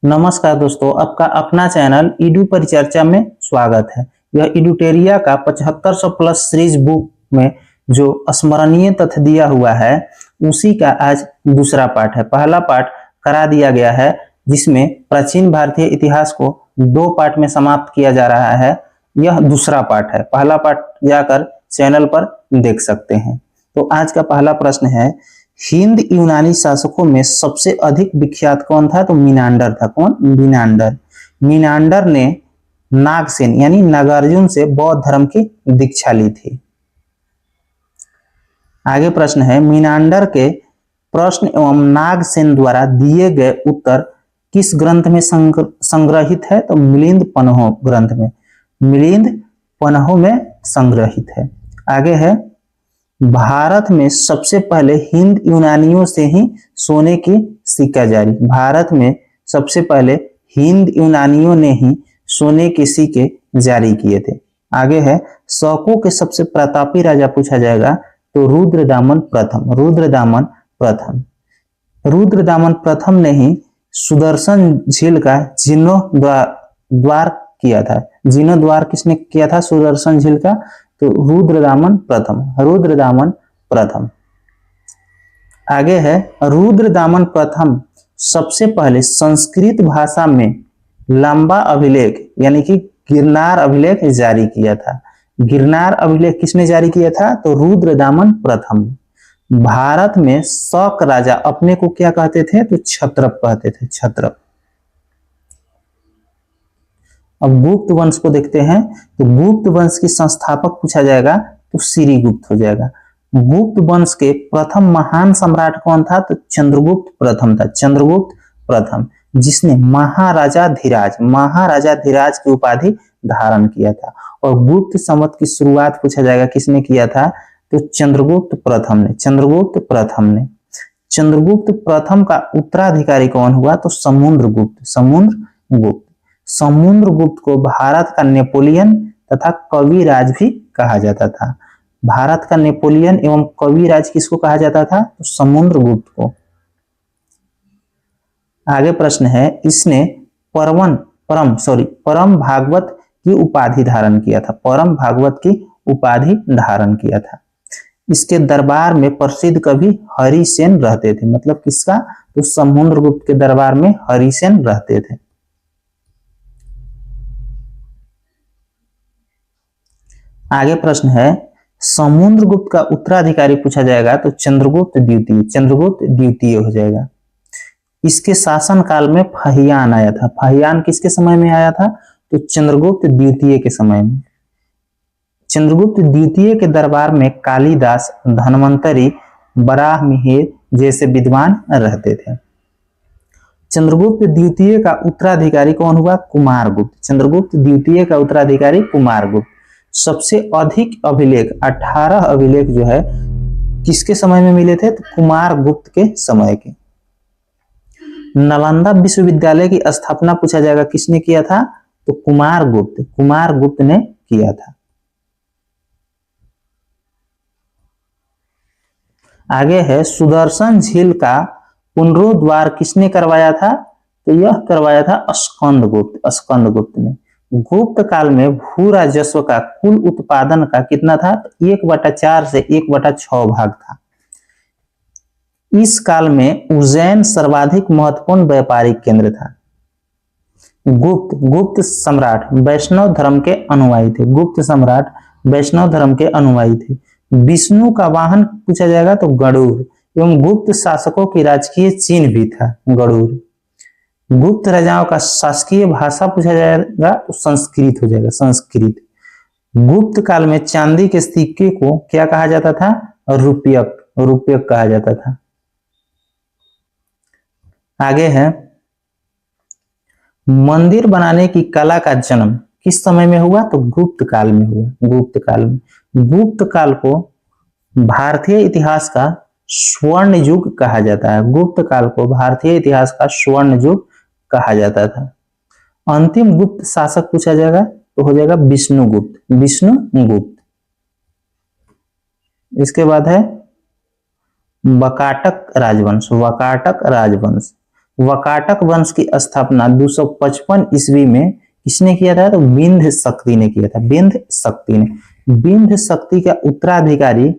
नमस्कार दोस्तों, आपका अपना चैनल ईडू परिचर्चा में स्वागत है। यह इडुटेरिया का 7500 प्लस सीरीज बुक में जो स्मरणीय तथ्य दिया हुआ है उसी का आज दूसरा पार्ट है। पहला पार्ट करा दिया गया है जिसमें प्राचीन भारतीय इतिहास को दो पार्ट में समाप्त किया जा रहा है। यह दूसरा पार्ट है। पहला पार्ट जाकर चैनल पर देख सकते हैं। तो आज का पहला प्रश्न है, हिंद यूनानी शासकों में सबसे अधिक विख्यात कौन था? तो मीनांडर था। कौन? मीनांडर। मीनांडर ने नागसेन यानी नागार्जुन से बौद्ध धर्म की दीक्षा ली थी। आगे प्रश्न है, मीनांडर के प्रश्न एवं नागसेन द्वारा दिए गए उत्तर किस ग्रंथ में संग्रहित है? तो मिलिंद पन्हो ग्रंथ में, मिलिंद पन्हो में संग्रहित है। आगे है, भारत में सबसे पहले हिंद यूनानियों से ही सोने की सिक्का जारी। भारत में सबसे पहले हिंद यूनानियों ने ही सोने के सिक्के जारी किए थे। आगे है, शकों के सबसे प्रतापी राजा पूछा जाएगा तो रुद्रदामन प्रथम। रुद्रदामन प्रथम, रुद्रदामन प्रथम ने ही सुदर्शन झील का जीर्णोद्धार किया था। जीर्णोद्धार किसने किया था सुदर्शन झील का? तो रुद्रदामन प्रथम, रुद्रदामन प्रथम। आगे है, रुद्रदामन प्रथम सबसे पहले संस्कृत भाषा में लंबा अभिलेख यानी कि गिरनार अभिलेख जारी किया था। गिरनार अभिलेख किसने जारी किया था? तो रुद्रदामन प्रथम। भारत में शक राजा अपने को क्या कहते थे? तो क्षत्रप कहते थे, क्षत्रप। अब गुप्त वंश को देखते हैं तो गुप्त वंश की संस्थापक पूछा जाएगा तो श्रीगुप्त हो जाएगा। गुप्त वंश के प्रथम महान सम्राट कौन था? तो चंद्रगुप्त प्रथम था, चंद्रगुप्त प्रथम, जिसने महाराजा धीराज की उपाधि धारण किया था। और गुप्त संवत की शुरुआत पूछा जाएगा किसने किया था? तो चंद्रगुप्त प्रथम ने, चंद्रगुप्त प्रथम ने। चंद्रगुप्त प्रथम का उत्तराधिकारी कौन हुआ? तो समुद्रगुप्त, समुद्रगुप्त। समुद्रगुप्त को भारत का नेपोलियन तथा कविराज भी कहा जाता था। भारत का नेपोलियन एवं कविराज किसको कहा जाता था? तो समुद्रगुप्त को। आगे प्रश्न है, इसने परम भागवत की उपाधि धारण किया था। परम भागवत की उपाधि धारण किया था। इसके दरबार में प्रसिद्ध कवि हरिसेन रहते थे। मतलब किसका? तो समुद्रगुप्त के दरबार में हरिसेन रहते थे। आगे प्रश्न है, समुद्रगुप्त का उत्तराधिकारी पूछा जाएगा तो चंद्रगुप्त द्वितीय, चंद्रगुप्त द्वितीय हो जाएगा। इसके शासन काल में फहियान आया था। फहियान किसके समय में आया था? तो चंद्रगुप्त द्वितीय के समय में। चंद्रगुप्त द्वितीय के दरबार में कालिदास, धन्वंतरी, वराहमिहिर जैसे विद्वान रहते थे। चंद्रगुप्त द्वितीय का उत्तराधिकारी कौन हुआ? कुमारगुप्त। चंद्रगुप्त द्वितीय का उत्तराधिकारी कुमारगुप्त। सबसे अधिक अभिलेख 18 अभिलेख जो है किसके समय में मिले थे? तो कुमारगुप्त के समय के। नालंदा विश्वविद्यालय की स्थापना पूछा जाएगा किसने किया था? तो कुमारगुप्त, कुमारगुप्त ने किया था। आगे है, सुदर्शन झील का पुनरुद्धार किसने करवाया था? तो यह करवाया था स्कंदगुप्त, स्कंदगुप्त ने। गुप्त काल में भू राजस्व का कुल उत्पादन का कितना था? 1/4 से 1/6 भाग था। इस काल में उज्जैन सर्वाधिक महत्वपूर्ण व्यापारिक केंद्र था। गुप्त सम्राट वैष्णव धर्म के अनुयायी थे। गुप्त सम्राट वैष्णव धर्म के अनुयायी थे। विष्णु का वाहन पूछा जाएगा तो गरुड़, एवं गुप्त शासकों की राजकीय चिन्ह भी था गरुड़। गुप्त राजाओं का शासकीय भाषा पूछा जाएगा तो संस्कृत हो जाएगा, संस्कृत। गुप्त काल में चांदी के सिक्के को क्या कहा जाता था? रुपयक, रुपयक कहा जाता था। आगे है, मंदिर बनाने की कला का जन्म किस समय में हुआ? तो गुप्त काल में हुआ, गुप्त काल में। गुप्त काल को भारतीय इतिहास का स्वर्ण युग कहा जाता है। गुप्त काल को भारतीय इतिहास का स्वर्ण युग कहा जाता था। अंतिम गुप्त शासक पूछा जाएगा तो हो जाएगा विष्णुगुप्त, विष्णुगुप्त। इसके बाद है वकाटक राजवंश, वकाटक राजवंश। वकाटक वंश की स्थापना 255 ईस्वी में किसने किया था? तो विंध्य शक्ति ने किया था। विंध्य शक्ति ने। विंध्य शक्ति का उत्तराधिकारी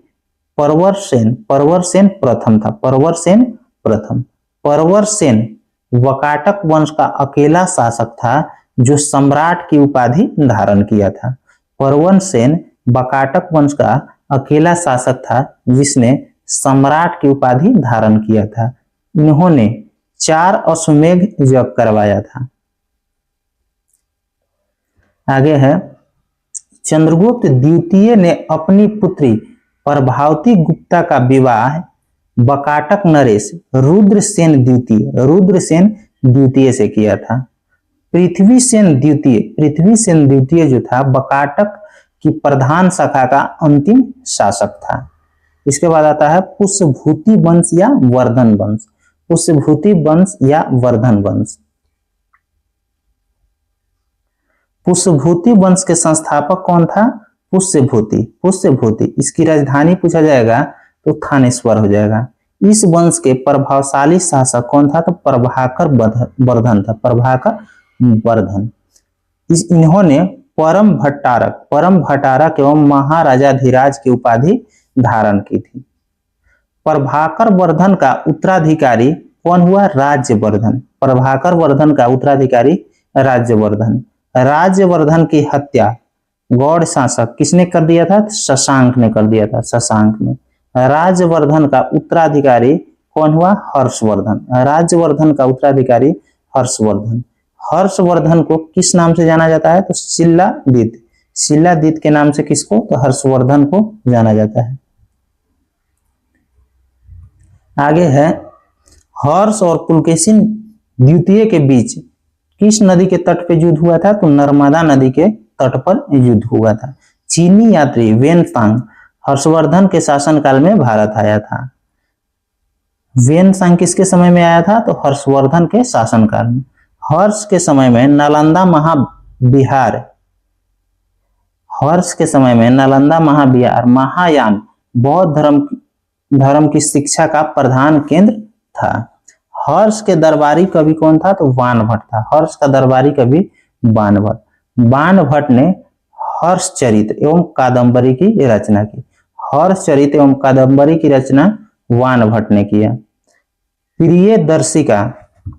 परवरसेन प्रथम था। परवरसेन प्रथम। परवरसेन वकाटक वंश का अकेला शासक था जो सम्राट की उपाधि धारण किया था। परवरसेन वकाटक वंश का अकेला शासक था जिसने सम्राट की उपाधि धारण किया था। इन्होंने 4 अश्वमेध यज्ञ करवाया था। आगे है, चंद्रगुप्त द्वितीय ने अपनी पुत्री प्रभावती गुप्ता का विवाह वकाटक नरेश रुद्रसेन द्वितीय से किया था। पृथ्वीसेन द्वितीय जो था वकाटक की प्रधान शाखा का अंतिम शासक था। इसके बाद आता है पुष्यभूति वंश या वर्धन वंश। पुष्यभूति वंश या वर्धन वंश। पुष्यभूति वंश के संस्थापक कौन था? पुष्यभूति। इसकी राजधानी पूछा जाएगा तो थानेश्वर हो जाएगा। इस वंश के प्रभावशाली शासक कौन था? तो प्रभाकर वर्धन। इन्होंने परम भट्टारक एवं महाराजाधिराज की उपाधि धारण की थी। प्रभाकर वर्धन का उत्तराधिकारी कौन हुआ? राज्यवर्धन। प्रभाकर वर्धन का उत्तराधिकारी राज्यवर्धन। राज्यवर्धन की हत्या गौड़ शासक किसने कर दिया था? शशांक ने कर दिया था। शशांक ने। राज्यवर्धन का उत्तराधिकारी कौन हुआ? हर्षवर्धन। राज्यवर्धन का उत्तराधिकारी हर्षवर्धन। हर्षवर्धन को किस नाम से जाना जाता है? तो शिलादित्य के नाम से किसको? तो हर्षवर्धन को जाना जाता है। आगे है, हर्ष और पुलकेशिन द्वितीय के बीच किस नदी के तट पे युद्ध हुआ था? तो नर्मदा नदी के तट पर युद्ध हुआ था। चीनी यात्री वेनसांग हर्षवर्धन के शासनकाल में भारत आया था। वेनसांग किसके समय में आया था? तो हर्षवर्धन के शासनकाल में। हर्ष के समय में नालंदा महाविहार महायान बौद्ध धर्म की शिक्षा का प्रधान केंद्र था। हर्ष के दरबारी कवि कौन था? तो बाणभट्ट था। हर्ष का दरबारी कवि बाणभट्ट ने हर्षचरित एवं कादंबरी की रचना की। हर्षचरित एवं कादंबरी की रचना बाणभट्ट ने किया।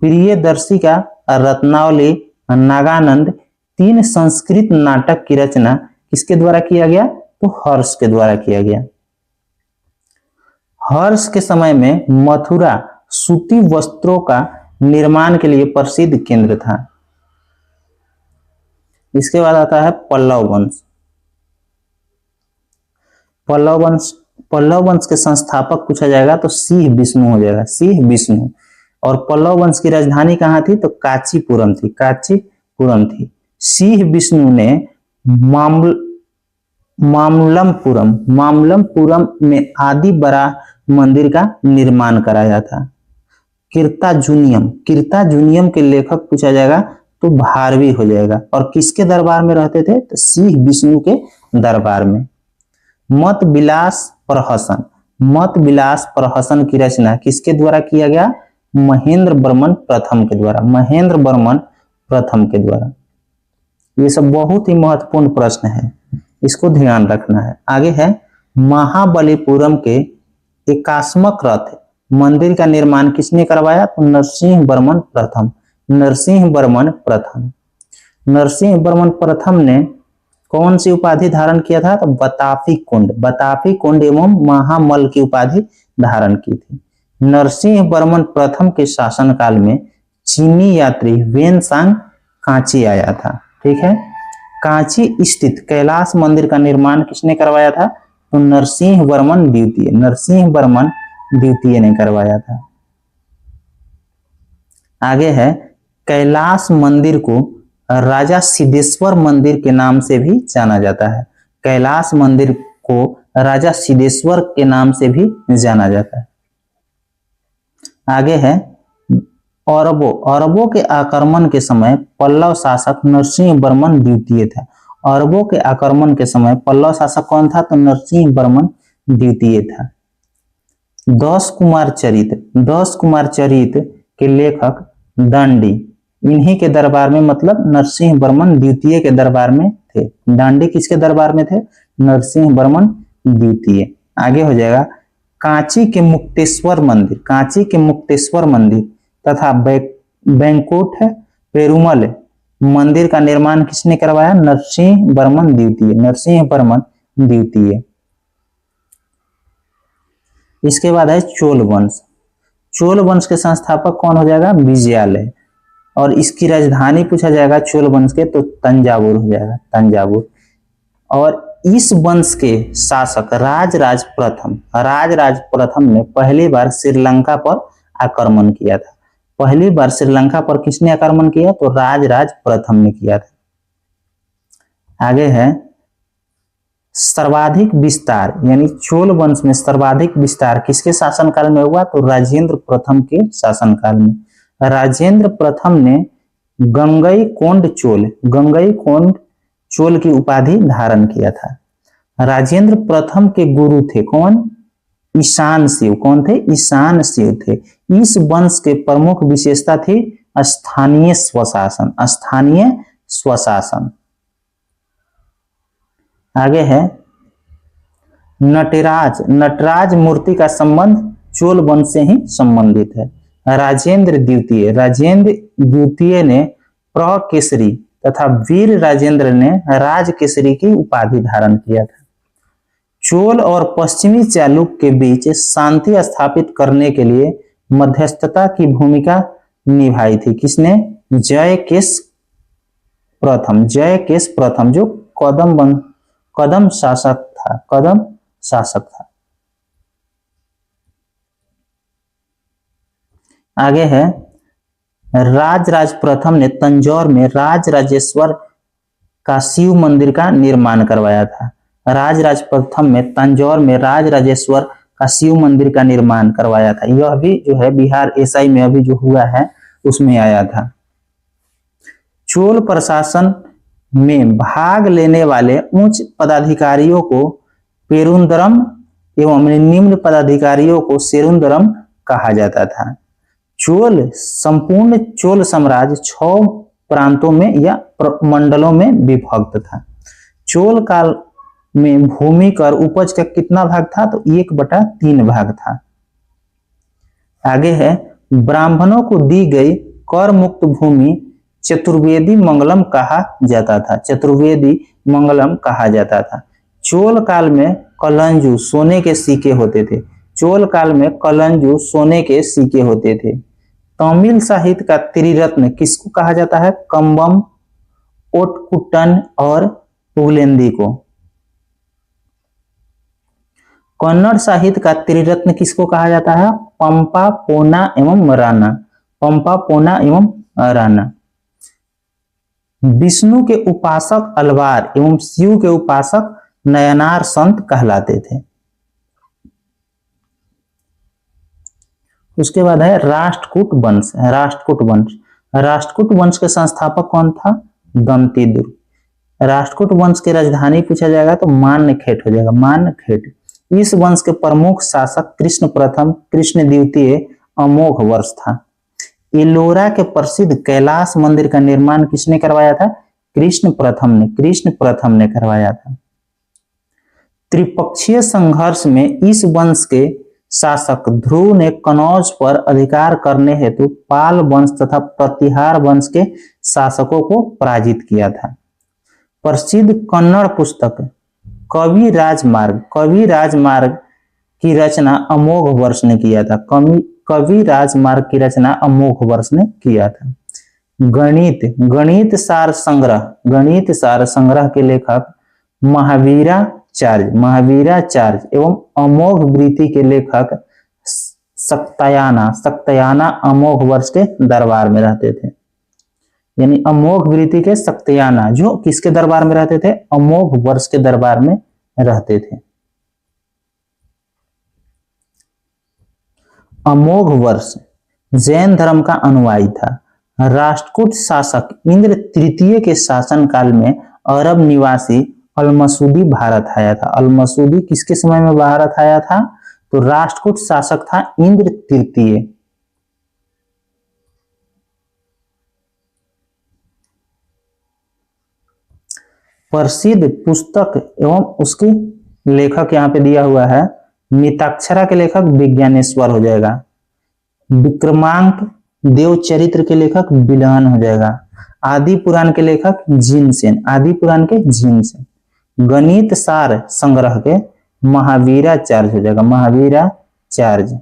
प्रियदर्शिका रत्नावली नागानंद 3 संस्कृत नाटक की रचना किसके द्वारा किया गया? तो हर्ष के द्वारा किया गया। हर्ष के समय में मथुरा सूती वस्त्रों का निर्माण के लिए प्रसिद्ध केंद्र था। इसके बाद आता है पल्लव वंश। पल्लव वंश के संस्थापक पूछा जाएगा तो सिंह विष्णु हो जाएगा। सिंह विष्णु। और पल्लव वंश की राजधानी कहाँ थी? तो कांचीपुरम थी। सिंह विष्णु ने मामल्लपुरम में आदि बराह मंदिर का निर्माण कराया था। कीर्ताजुनियम के लेखक पूछा जाएगा तो भारवी हो जाएगा। और किसके दरबार में रहते थे? तो सिंह विष्णु के दरबार में। मत विलास प्रहसन की रचना किसके द्वारा किया गया? महेंद्र वर्मन प्रथम के द्वारा। ये सब बहुत ही महत्वपूर्ण प्रश्न है, इसको ध्यान रखना है। आगे है, महाबलीपुरम के 81वां रथ मंदिर का निर्माण किसने करवाया? तो नरसिंह वर्मन प्रथम ने कौन सी उपाधि धारण किया था? तो बताफी कुंड एवं महामल की उपाधि धारण की थी। नरसिंह वर्मन प्रथम के शासनकाल में चीनी यात्री वेनसांग कांची आया था। ठीक है, कांची स्थित कैलाश मंदिर का निर्माण किसने करवाया था? तो नरसिंह वर्मन द्वितीय ने करवाया था। आगे है, कैलाश मंदिर को राजा सिद्धेश्वर मंदिर के नाम से भी जाना जाता है। कैलाश मंदिर को राजा सिद्धेश्वर के नाम से भी जाना जाता है। आगे है, अरबों के आक्रमण के समय पल्लव शासक नरसिंह वर्मन द्वितीय था। अरबों के आक्रमण के समय पल्लव शासक कौन था? तो नरसिंह वर्मन द्वितीय था। 10 कुमार चरित के लेखक दांडी, इन्हीं के दरबार में, मतलब नरसिंह वर्मन द्वितीय के दरबार में थे। दांडी किसके दरबार में थे? नरसिंह वर्मन द्वितीय। आगे हो जाएगा कांची के मुक्तेश्वर मंदिर, कांची के मुक्तेश्वर मंदिर तथा बैंकुट पेरुमल मंदिर का निर्माण किसने करवाया? नरसिंह वर्मन द्वितीय, नरसिंह वर्मन द्वितीय। इसके बाद है चोल वंश। चोल वंश के संस्थापक कौन हो जाएगा? विजयालय। और इसकी राजधानी पूछा जाएगा चोल वंश के तो तंजावुर हो जाएगा, तंजावुर। और इस वंश के शासक राजराज प्रथम ने पहली बार श्रीलंका पर आक्रमण किया था। पहली बार श्रीलंका पर किसने आक्रमण किया? तो राजराज प्रथम ने किया था। आगे है सर्वाधिक विस्तार, यानी चोल वंश में सर्वाधिक विस्तार किसके शासनकाल में हुआ? तो राजेंद्र प्रथम के शासनकाल में। राजेंद्र प्रथम ने गंगईकोंड चोल की उपाधि धारण किया था। राजेंद्र प्रथम के गुरु थे कौन? ईशान शिव। कौन थे? ईशान शिव थे। इस वंश के प्रमुख विशेषता थी स्थानीय स्वशासन, स्थानीय स्वशासन। आगे है नटराज। नटराज मूर्ति का संबंध चोल वंश से ही संबंधित है। राजेंद्र द्वितीय ने प्रकेसरी तथा वीर राजेंद्र ने राजकेसरी की उपाधि धारण किया था। चोल और पश्चिमी चालुक्य के बीच शांति स्थापित करने के लिए मध्यस्थता की भूमिका निभाई थी। किसने? जयकेश प्रथम जो कदम शासक था। आगे है राजराज प्रथम ने तंजौर में राजराजेश्वर का शिव मंदिर का निर्माण करवाया था। राजराज प्रथम में तंजौर में राजराजेश्वर का शिव मंदिर का निर्माण करवाया था। यह भी जो है बिहार एसआई में अभी जो हुआ है उसमें आया था। चोल प्रशासन में भाग लेने वाले उच्च पदाधिकारियों को पेरुंदरम एवं निम्न पदाधिकारियों को सेरुंदरम कहा जाता था। संपूर्ण चोल साम्राज्य 6 प्रांतों में या मंडलों में विभक्त था। चोल काल में भूमि कर उपज का कितना भाग था? तो 1/3 भाग था। आगे है ब्राह्मणों को दी गई कर मुक्त भूमि चतुर्वेदी मंगलम कहा जाता था। चतुर्वेदी मंगलम कहा जाता था। चोल काल में कलंजू सोने के सिक्के होते थे। चोल काल में कलंजू सोने के सिक्के होते थे। तमिल साहित्य का त्रिरत्न किसको कहा जाता है? कंबम, ओटकुट्टन और पुगलेंदी को। कन्नड़ साहित्य का त्रिरत्न किसको कहा जाता है? पंपा, पोना एवं राणा। पंपा, पोना एवं राणा। विष्णु के उपासक अलवार एवं शिव के उपासक नयनार संत कहलाते थे। उसके बाद है राष्ट्रकूट वंश। राष्ट्रकूट वंश के संस्थापक कौन था? दंतीदुर्ग। राष्ट्रकूट वंश की राजधानी पूछा जाएगा तो मान्यखेट हो जाएगा, मान्यखेट। इस वंश के प्रमुख शासक कृष्ण प्रथम, कृष्ण द्वितीय अमोघ वर्ष था। एलोरा के प्रसिद्ध कैलाश मंदिर का निर्माण किसने करवाया था? कृष्ण प्रथम ने करवाया था। त्रिपक्षीय संघर्ष में इस वंश के शासक ध्रुव ने कनौज पर अधिकार करने हेतु पाल वंश तथा प्रतिहार वंश के शासकों को पराजित किया था। प्रसिद्ध कन्नड़ पुस्तक कवि राजमार्ग की रचना अमोघ वर्ष ने किया था। कवि राजमार्ग की रचना अमोघ वर्ष ने किया था। गणित सार संग्रह के लेखक महावीराचार्य एवं अमोघ वृत्ति के लेखक सक्तयाना अमोघ वर्ष के दरबार में रहते थे। यानी अमोघ वृत्ति के सक्तयाना जो किसके दरबार में रहते थे? अमोघ वर्ष के दरबार में रहते थे। अमोघ वर्ष जैन धर्म का अनुयायी था। राष्ट्रकूट शासक इंद्र तृतीय के शासन काल में अरब निवासी अलमसूदी भारत आया था। अलमसूदी किसके समय में भारत आया था? तो राष्ट्रकूट शासक था इंद्र तृतीय। प्रसिद्ध पुस्तक एवं उसकी लेखक यहाँ पे दिया हुआ है। मिताक्षरा के लेखक विज्ञानेश्वर हो जाएगा। विक्रमांक देव चरित्र के लेखक बिलहन हो जाएगा। आदि पुराण के लेखक जिनसेन, आदि पुराण के जिनसेन। गणित सार संग्रह के महावीराचार्य हो जाएगा, महावीराचार्य।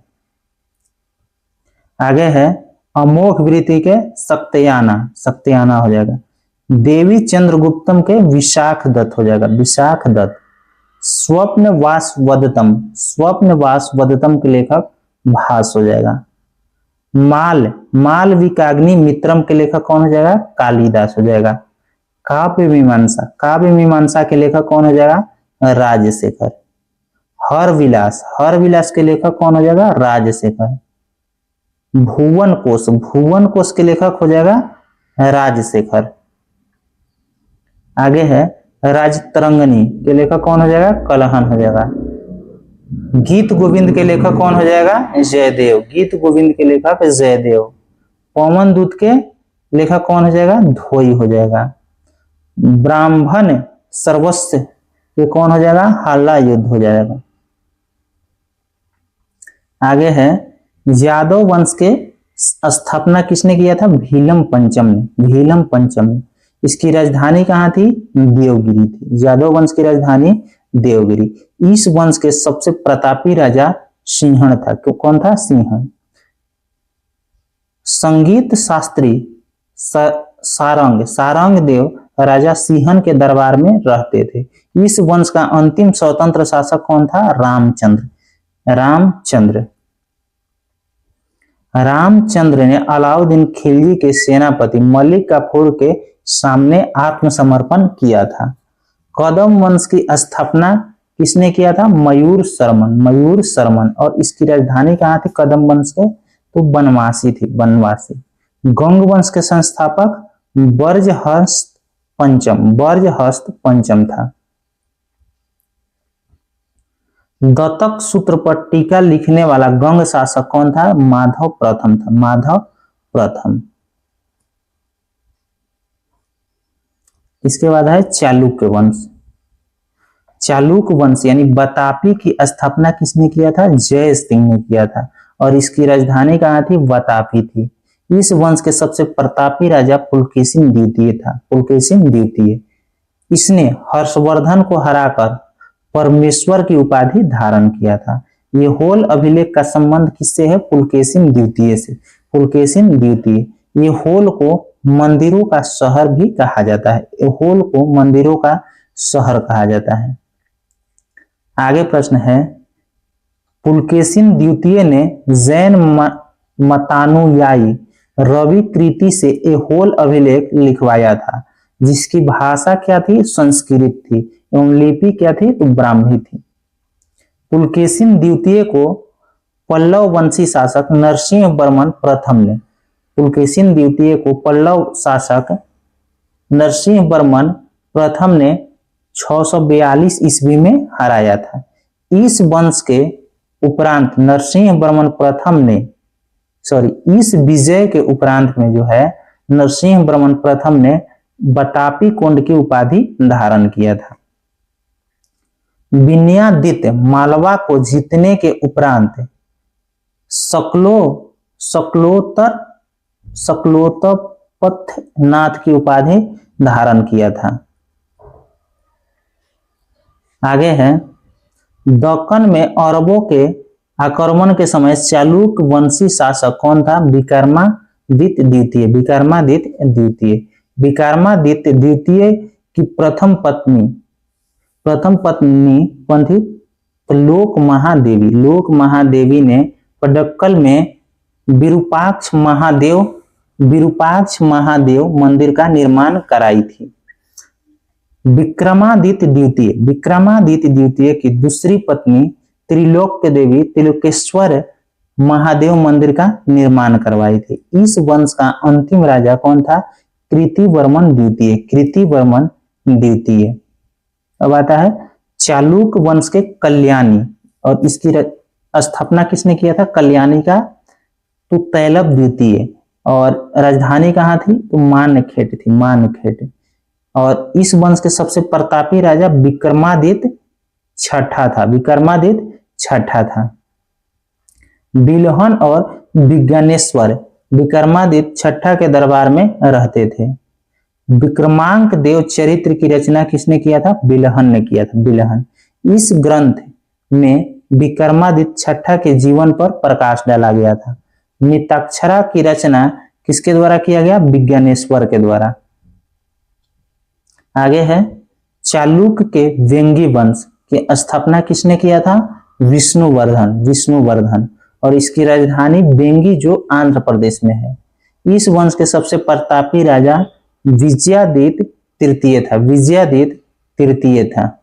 आगे है अमोघ वृत्ति के सत्यायना, सत्यायना हो जाएगा। देवी चंद्रगुप्तम के विशाख दत्त हो जाएगा, विशाख दत्त। स्वप्न वासवदत्तम, स्वप्न वासवदत्तम के लेखक भास हो जाएगा। मालविकाग्नि मित्रम के लेखक कौन हो जाएगा? कालिदास हो जाएगा। काव्य मीमांसा, काव्य मीमांसा के लेखक कौन हो जाएगा? राजशेखर। हरविलास, हरविलास के लेखक कौन हो जाएगा? राजशेखर। भुवन कोश, भुवन कोश के लेखक हो जाएगा राजशेखर। आगे है राजतरंगिणी के लेखक कौन हो जाएगा? कलहन हो जाएगा। गीत गोविंद के लेखक कौन हो जाएगा? जयदेव, गीत गोविंद के लेखक जयदेव। पवन दूत के लेखक कौन हो जाएगा? धोई हो जाएगा। ब्राह्मण सर्वस्व ये कौन हो जाएगा? हल्ला युद्ध हो जाएगा। आगे है यादव वंश के स्थापना किसने किया था? भीलम पंचम ने, भीलम पंचम ने। इसकी राजधानी कहाँ थी? देवगिरी थी। यादव वंश की राजधानी देवगिरी। इस वंश के सबसे प्रतापी राजा सिंहण था। कौन था? सिंहण। संगीत शास्त्री सारंग, सारंग देव राजा सिंहण के दरबार में रहते थे। इस वंश का अंतिम स्वतंत्र शासक कौन था? रामचंद्र, रामचंद्र। रामचंद्र ने अलाउद्दीन खिलजी के सेनापति मलिक काफूर के सामने आत्मसमर्पण किया था। कदम वंश की स्थापना किसने किया था? मयूर शर्मन, मयूर शर्मन। और इसकी राजधानी कहाँ थी कदम वंश के? तो बनवासी थी, बनवासी। गंग वंश के संस्थापक बर्जहस्त पंचम, बर्जहस्त पंचम था। दत्तक सूत्र पर टीका लिखने वाला गंग शासक कौन था? माधव प्रथम था, माधव प्रथम। इसके बाद है चालुक्य वंश। चालुक्य वंश यानी बतापी की स्थापना किसने किया था? जय सिंह ने किया था। और इसकी राजधानी कहाँ थी? बतापी थी। इस वंश के सबसे प्रतापी राजा पुलकेशिन द्वितीय था, पुलकेशिन द्वितीय। इसने हर्षवर्धन को हराकर परमेश्वर की उपाधि धारण किया था। ये होल अभिलेख का संबंध किससे है? पुलकेशिन द्वितीय से, पुलकेशिन द्वितीय। ये होल को मंदिरों का शहर भी कहा जाता है, ये होल को मंदिरों का शहर कहा जाता है। आगे प्रश्न है पुलकेशिन द्वितीय ने जैन मतानुयायी रवि कृति से ये होल अभिलेख लिखवाया था, जिसकी भाषा क्या थी? संस्कृत थी एवं लिपि क्या थी? तो ब्राह्मी थी। पुलकेशिन द्वितीय को पल्लव वंशी शासक नरसिंह वर्मन प्रथम ने, पुलकेशिन द्वितीय को पल्लव शासक नरसिंह वर्मन प्रथम ने 642 ईस्वी में हराया था। इस वंश के उपरांत नरसिंह वर्मन प्रथम ने, इस विजय के उपरांत में जो है नरसिंह वर्मन प्रथम ने बतापी कुंड की उपाधि धारण किया था। विनयादित्य मालवा को जीतने के उपरांत सकलोतपथनाथ की उपाधि धारण किया था। आगे है दक्कन में अरबों के आक्रमण के समय चालुक्य वंशी शासक कौन था? विक्रमादित्य द्वितीय, विक्रमादित्य द्वितीय। विक्रमादित्य द्वितीय की प्रथम पत्नी कौन थी? लोक महादेवी, लोक महादेवी ने पडक्कल में विरूपाक्ष महादेव मंदिर का निर्माण कराई थी। विक्रमादित्य द्वितीय की दूसरी पत्नी त्रिलोक्य देवी त्रिलोकेश्वर महादेव मंदिर का निर्माण करवाई थी। इस वंश का अंतिम राजा कौन था? कृतिवर्मन द्वितीय, कृतिवर्मन द्वितीय। अब आता है चालुक्य वंश के कल्याणी, और इसकी स्थापना किसने किया था? कल्याणी का तो तैलभ द्वितीय। और राजधानी कहाँ थी? तो मानखेट थी, मानखेट। और इस वंश के सबसे प्रतापी राजा विक्रमादित्य छठा था। विक्रमादित्य छठा था। बिलहन और विज्ञानेश्वर विक्रमादित्य छठा के दरबार में रहते थे। विक्रमांक देव चरित्र की रचना किसने किया था? बिलहन ने किया था। बिलहन। इस ग्रंथ में विक्रमादित्य छठा के जीवन पर प्रकाश डाला गया था। मिताक्षरा की रचना किसके द्वारा किया गया? विज्ञानेश्वर के द्वारा। आगे है चालुक्य के वेंगी वंश की स्थापना किसने किया था? विष्णुवर्धन। विष्णुवर्धन। और इसकी राजधानी वेंगी जो आंध्र प्रदेश में है। इस वंश के सबसे प्रतापी राजा विजयादित्य तृतीय था। विजयादित्य तृतीय था।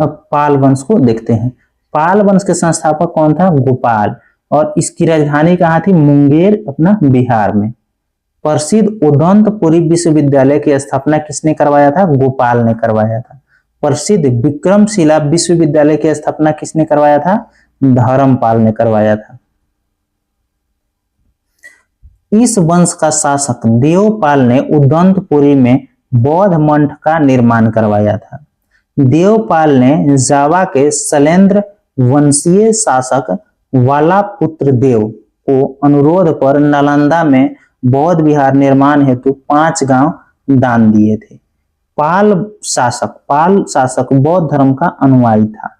अब पाल वंश को देखते हैं। पाल वंश के संस्थापक कौन था? गोपाल। और इसकी राजधानी कहाँ थी? मुंगेर, अपना बिहार में। प्रसिद्ध उदंतपुरी विश्वविद्यालय की स्थापना किसने करवाया था? गोपाल ने करवाया था। प्रसिद्ध विक्रमशिला विश्वविद्यालय की स्थापना किसने करवाया था? धर्मपाल ने करवाया था। इस वंश का शासक देवपाल ने उदंतपुरी में बौद्ध मठ का निर्माण करवाया था। देवपाल ने जावा के शैलेंद्र वंशीय शासक वालापुत्र देव को अनुरोध पर नालंदा में बौद्ध विहार निर्माण हेतु 5 गांव दान दिए थे। पाल शासक बौद्ध धर्म का अनुयायी था।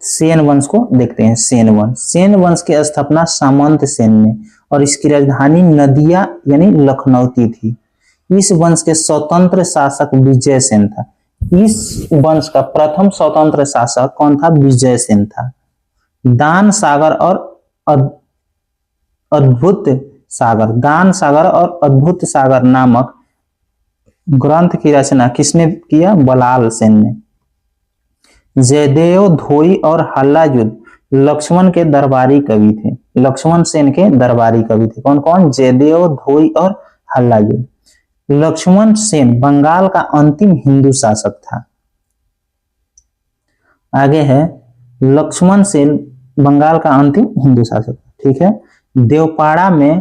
सेन वंश को देखते हैं। सेन वंश। सेन वंश की स्थापना सामंत सेन ने और इसकी राजधानी नदिया यानी लखनऊती थी। इस वंश के स्वतंत्र शासक विजय सेन था। इस वंश का प्रथम स्वतंत्र शासक कौन था? विजय सेन था। दान सागर और अद्भुत सागर, दान सागर और अद्भुत सागर नामक ग्रंथ की रचना किसने किया? बलाल सेन ने। जयदेव धोई और हल्लायुद्ध लक्ष्मण के दरबारी कवि थे। लक्ष्मण सेन के दरबारी कवि थे। कौन कौन? जयदेव धोई और हल्लायुद्ध। लक्ष्मण सेन बंगाल का अंतिम हिंदू शासक था। आगे है लक्ष्मण सेन बंगाल का अंतिम हिंदू शासक। ठीक है। देवपाड़ा में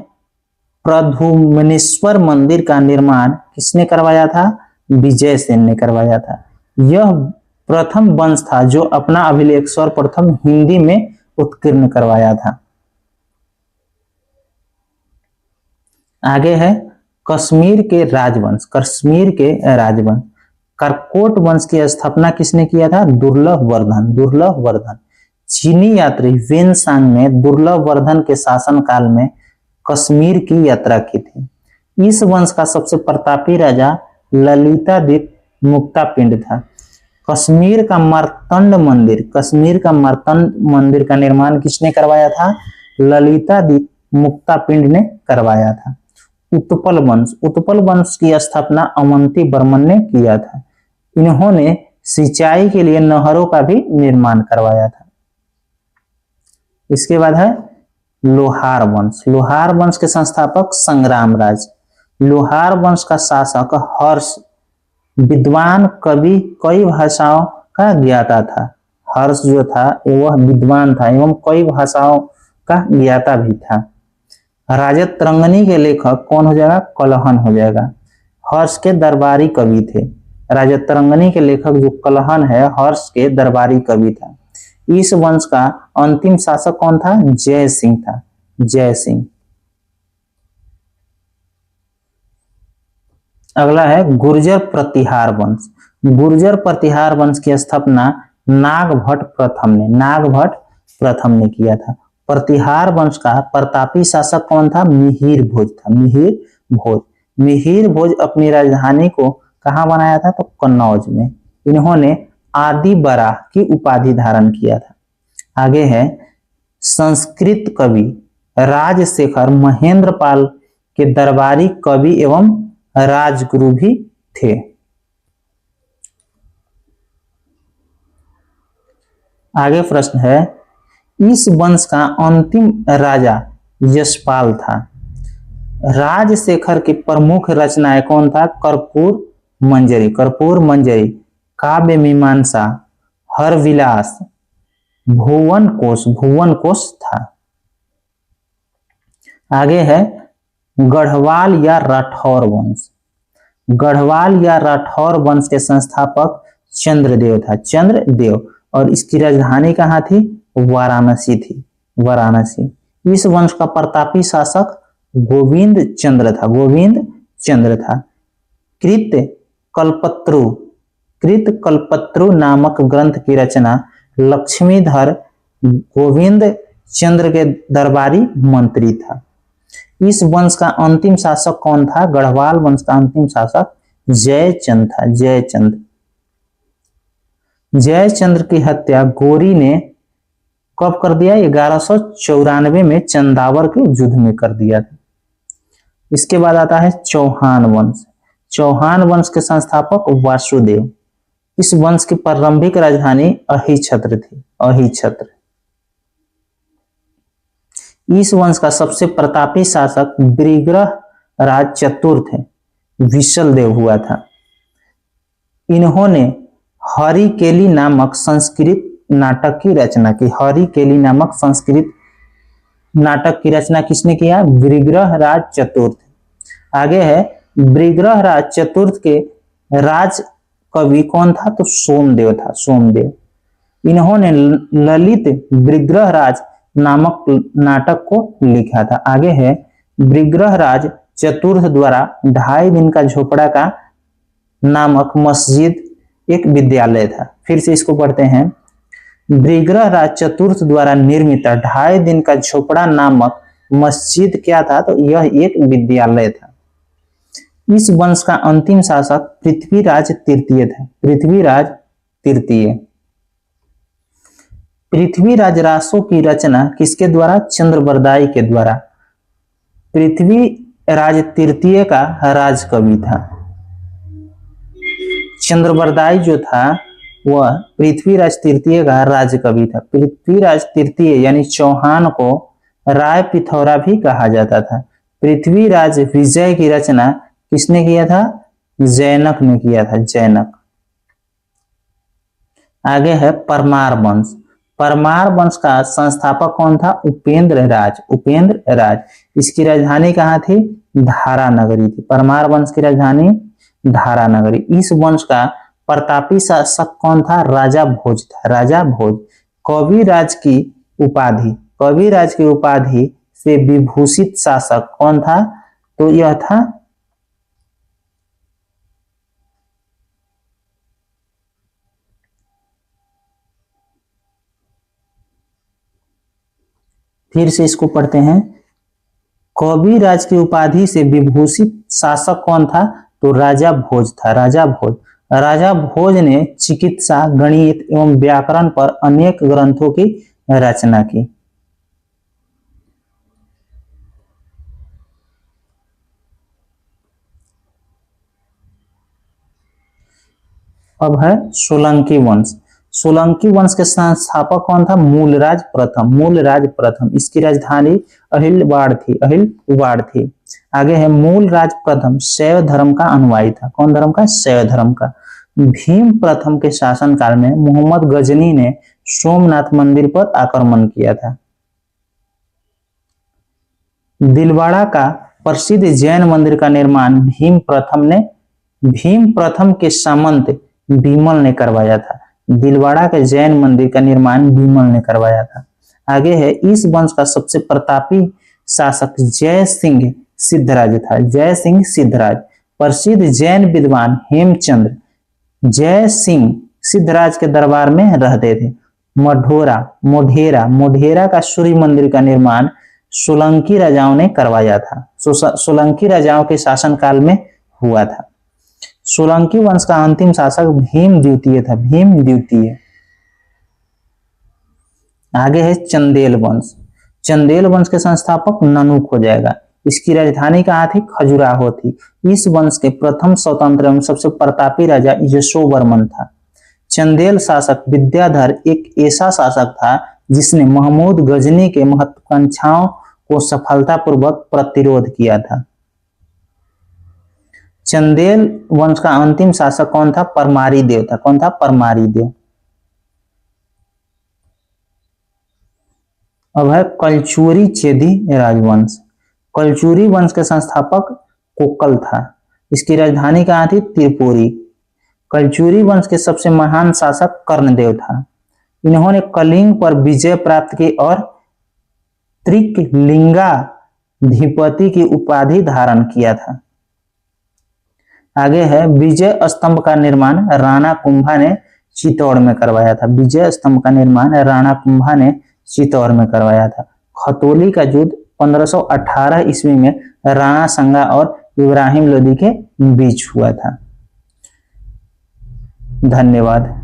प्रद्युम्नेश्वर मंदिर का निर्माण किसने करवाया था? विजय सेन ने करवाया था। यह प्रथम वंश था जो अपना अभिलेख सर्वप्रथम हिंदी में उत्कीर्ण करवाया था। आगे है कश्मीर के राजवंश। कश्मीर के राजवंश। करकोट वंश की स्थापना किसने किया था? दुर्लभवर्धन। दुर्लभवर्धन। चीनी यात्री वेनसांग ने दुर्लभवर्धन के शासनकाल में कश्मीर की यात्रा की थी। इस वंश का सबसे प्रतापी राजा ललितादित्य मुक्तापिंड था। कश्मीर का मार्तंड मंदिर का निर्माण किसने करवाया था? ललितादित्य मुक्तापिंड ने करवाया था। उत्पल वंश की स्थापना अवंती वर्मन ने किया था। इन्होंने सिंचाई के लिए नहरों का भी निर्माण करवाया था। इसके बाद है लोहार वंश। लोहार वंश के संस्थापक संग्रामराज। लोहार वंश का शासक हर्ष विद्वान कवि, कई भाषाओं का ज्ञाता था। हर्ष जो था वह विद्वान था एवं कई भाषाओं का ज्ञाता भी था। राजतरंगिणी के लेखक कौन हो जाएगा? कलहन हो जाएगा। हर्ष के दरबारी कवि थे। राजतरंगिणी के लेखक जो कलहन है हर्ष के दरबारी कवि था। इस वंश का अंतिम शासक कौन था? जय सिंह था। जय सिंह। अगला है गुर्जर प्रतिहार वंश। गुर्जर प्रतिहार वंश की स्थापना नागभट्ट प्रथम ने किया था। प्रतिहार वंश का प्रतापी शासक कौन था? मिहिर भोज था। मिहिर भोज अपनी राजधानी को कहां बनाया था? तो कन्नौज में। इन्होंने आदि बराह की उपाधि धारण किया था। आगे है संस्कृत कवि राजशेखर महेंद्रपाल के दरबारी कवि एवं राजगुरु भी थे। आगे प्रश्न है इस वंश का अंतिम राजा यशपाल था। राजशेखर की प्रमुख रचनाएं कौन था? कर्पूर मंजरी, काव्य मीमांसा, हरविलास, भुवन कोश था। आगे है गढ़वाल या राठौर वंश। गढ़वाल या राठौर वंश के संस्थापक चंद्रदेव था, चंद्रदेव, और इसकी राजधानी कहाँ थी? वाराणसी थी, वाराणसी। इस वंश का प्रतापी शासक गोविंद चंद्र था, गोविंद चंद्र था। कृत कल्पत्रु नामक ग्रंथ की रचना लक्ष्मीधर गोविंद चंद्र के दरबारी मंत्री था। इस वंश का अंतिम शासक कौन था? गढ़वाल वंश का अंतिम शासक जयचंद था, जयचंद। जयचंद्र की हत्या गोरी ने कब कर दिया? 1194 में चंदावर के युद्ध में कर दिया था। इसके बाद आता है चौहान वंश। चौहान वंश के संस्थापक वासुदेव। इस वंश की प्रारंभिक राजधानी अहिछत्र थी, अहिछत्र। इस वंश का सबसे प्रतापी शासक ब्रिग्रह राज चतुर्थ विशलदेव हुआ था। इन्होंने हरिकेली नामक संस्कृत नाटक की रचना की। हरिकेली नामक संस्कृत नाटक की रचना किसने किया? ब्रिग्रह राज चतुर्थ। आगे है ब्रिग्रह राज चतुर्थ के राज कवि कौन था? तो सोमदेव था, सोमदेव। इन्होंने ललित ब्रिग्रह राज नामक नाटक को लिखा था। आगे है ब्रिग्रह राज चतुर्थ द्वारा 2.5 दिन का झोपड़ा का नामक मस्जिद एक विद्यालय था। फिर से इसको पढ़ते हैं। ब्रिग्रह राज चतुर्थ द्वारा निर्मित 2.5 दिन का झोपड़ा नामक मस्जिद क्या था? तो यह एक विद्यालय था। इस वंश का अंतिम शासक पृथ्वीराज तृतीय था, पृथ्वीराज तृतीय। पृथ्वीराज रासो की रचना किसके द्वारा? चंद्रबरदाई के द्वारा। पृथ्वीराज तृतीय का राजकवि था। चंद्रबरदाई जो था वह पृथ्वीराज तृतीय का राजकवि था। पृथ्वीराज तृतीय यानी चौहान को राय पिथौरा भी कहा जाता था। पृथ्वीराज विजय की रचना किसने किया था? जैनक ने किया था, जैनक। आगे है परमार वंश। परमार वंश का संस्थापक कौन था? उपेंद्र राज, उपेंद्र राज। इसकी राजधानी कहाँ थी? धारा नगरी थी। परमार वंश की राजधानी धारा नगरी। इस वंश का प्रतापी शासक कौन था? राजा भोज था, राजा भोज। कविराज की उपाधि, कविराज की उपाधि से विभूषित शासक कौन था? तो यह था फिर से इसको पढ़ते हैं। कविराज की उपाधि से विभूषित शासक कौन था? तो राजा भोज था, राजा भोज। राजा भोज ने चिकित्सा, गणित एवं व्याकरण पर अनेक ग्रंथों की रचना की। अब है सोलंकी वंश। सोलंकी वंश के संस्थापक कौन था? मूलराज प्रथम, मूलराज प्रथम। इसकी राजधानी अहिलवाड़ थी, अहिलवाड़ थी। आगे है मूलराज प्रथम शैव धर्म का अनुयायी था। कौन धर्म का? शैव धर्म का। भीम प्रथम के शासनकाल में मोहम्मद गजनी ने सोमनाथ मंदिर पर आक्रमण किया था। दिलवाड़ा का प्रसिद्ध जैन मंदिर का निर्माण भीम प्रथम के सामंत बीमल ने करवाया था। दिलवाड़ा के जैन मंदिर का निर्माण बीमल ने करवाया था। आगे है इस वंश का सबसे प्रतापी शासक जय सिंह सिद्धराज था, जय सिंह सिद्धराज। प्रसिद्ध जैन विद्वान हेमचंद्र जय सिंह सिद्धराज के दरबार में रहते थे। मोढेरा का सूर्य मंदिर का निर्माण सोलंकी राजाओं ने करवाया था। सोलंकी राजाओं के शासनकाल में हुआ था। सोलंकी वंश का अंतिम शासक भीम द्वितीय था, भीम द्वितीय। आगे है चंदेल वंश। चंदेल वंश के संस्थापक ननुक हो जाएगा। इसकी राजधानी कहाँ थी? खजुराहो थी। इस वंश के प्रथम स्वतंत्र एवं सबसे प्रतापी राजा यशोवर्मन था। चंदेल शासक विद्याधर एक ऐसा शासक था जिसने महमूद गजनी के महत्वाकांक्षाओं को सफलतापूर्वक प्रतिरोध किया था। चंदेल वंश का अंतिम शासक कौन था? परमारी देव था। कौन था? परमारी देव। अब है कलचुरी चेदी राजवंश। कलचुरी वंश के संस्थापक कोकल था। इसकी राजधानी कहाँ थी? त्रिपुरी। कलचुरी वंश के सबसे महान शासक कर्णदेव था। इन्होंने कलिंग पर विजय प्राप्त की और त्रिकलिंगाधिपति की उपाधि धारण किया था। आगे है विजय स्तंभ का निर्माण राणा कुंभा ने चित्तौड़ में करवाया था। विजय स्तंभ का निर्माण राणा कुंभा ने चित्तौड़ में करवाया था। खतौली का युद्ध 1518 ईस्वी में राणा संगा और इब्राहिम लोदी के बीच हुआ था। धन्यवाद।